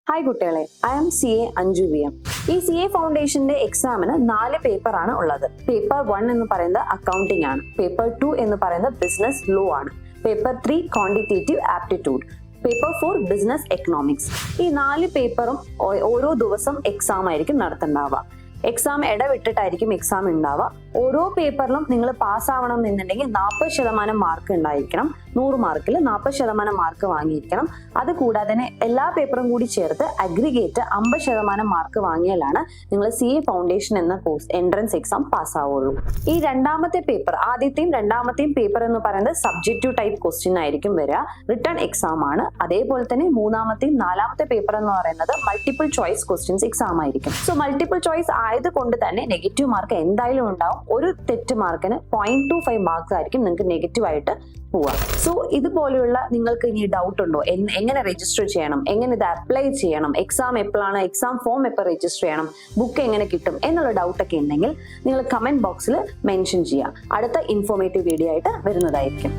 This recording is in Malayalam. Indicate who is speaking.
Speaker 1: ഹായ് കുട്ടികളെ, I M CA Anju VM. ഈ CA ഫൗണ്ടേഷന്റെ എക്സാമിന് 4 പേപ്പറാണ് ഉള്ളത്. പേപ്പർ 1 എന്ന് പറയുന്നത് അക്കൗണ്ടിംഗ് ആണ്. പേപ്പർ 2 എന്ന് പറയുന്നത് ബിസിനസ് ലോ ആണ്. Paper 3 quantitative aptitude. Paper 4 business economics. ഈ 4 പേപ്പറും ഓരോ ദിവസം എക്സാം ആയിരിക്കും നടത്തുന്നുണ്ടാവുക. എക്സാം ഇടവിട്ടിട്ടായിരിക്കും എക്സാം ഉണ്ടാവുക. ഓരോ പേപ്പറിലും നിങ്ങൾ പാസ്സാവണം എന്നുണ്ടെങ്കിൽ 40% മാർക്ക് ഉണ്ടായിരിക്കണം. 100 മാർക്കിൽ 40% മാർക്ക് വാങ്ങിയിരിക്കണം. അത് കൂടാതെ തന്നെ എല്ലാ പേപ്പറും കൂടി ചേർത്ത് അഗ്രിഗേറ്റ് 50% മാർക്ക് വാങ്ങിയാലാണ് നിങ്ങൾ CA ഫൗണ്ടേഷൻ എന്ന കോഴ്സ് എൻട്രൻസ് എക്സാം പാസ്സാവുള്ളൂ. ഈ രണ്ടാമത്തെ പേപ്പർ, ആദ്യത്തെയും രണ്ടാമത്തെയും പേപ്പർ എന്ന് പറയുന്നത് സബ്ജക്റ്റീവ് ടൈപ്പ് ക്വസ്റ്റ്യൻ ആയിരിക്കും വരിക. റിട്ടേൺ എക്സാം ആണ്. അതേപോലെ തന്നെ മൂന്നാമത്തെയും നാലാമത്തെ പേപ്പർ എന്ന് പറയുന്നത് മൾട്ടിപ്പിൾ ചോയ്സ് ക്വസ്റ്റ്യൻസ് എക്സാം ആയിരിക്കും. സോ മൾട്ടിപ്പിൾ ചോയ്സ് ആയതുകൊണ്ട് തന്നെ നെഗറ്റീവ് മാർക്ക് എന്തായാലും ഉണ്ടാവും. ഒരു തെറ്റ് മാർക്കിന് 0.25 മാർക്സ് ആയിരിക്കും നിങ്ങൾക്ക് നെഗറ്റീവ് ആയിട്ട് പോവുക. സോ ഇതുപോലെയുള്ള നിങ്ങൾക്ക് ഇനി ഡൗട്ട് ഉണ്ടോ, എങ്ങനെ രജിസ്റ്റർ ചെയ്യണം, എങ്ങനെ ഇത് അപ്ലൈ ചെയ്യണം, എക്സാം എപ്പോഴാണ്, എക്സാം ഫോം എപ്പോൾ രജിസ്റ്റർ ചെയ്യണം, ബുക്ക് എങ്ങനെ കിട്ടും എന്നുള്ള ഡൗട്ടൊക്കെ ഉണ്ടെങ്കിൽ നിങ്ങൾ കമന്റ് ബോക്സിൽ മെൻഷൻ ചെയ്യുക. അടുത്ത ഇൻഫോർമേറ്റീവ് വീഡിയോ ആയിട്ട് വരുന്നതായിരിക്കും.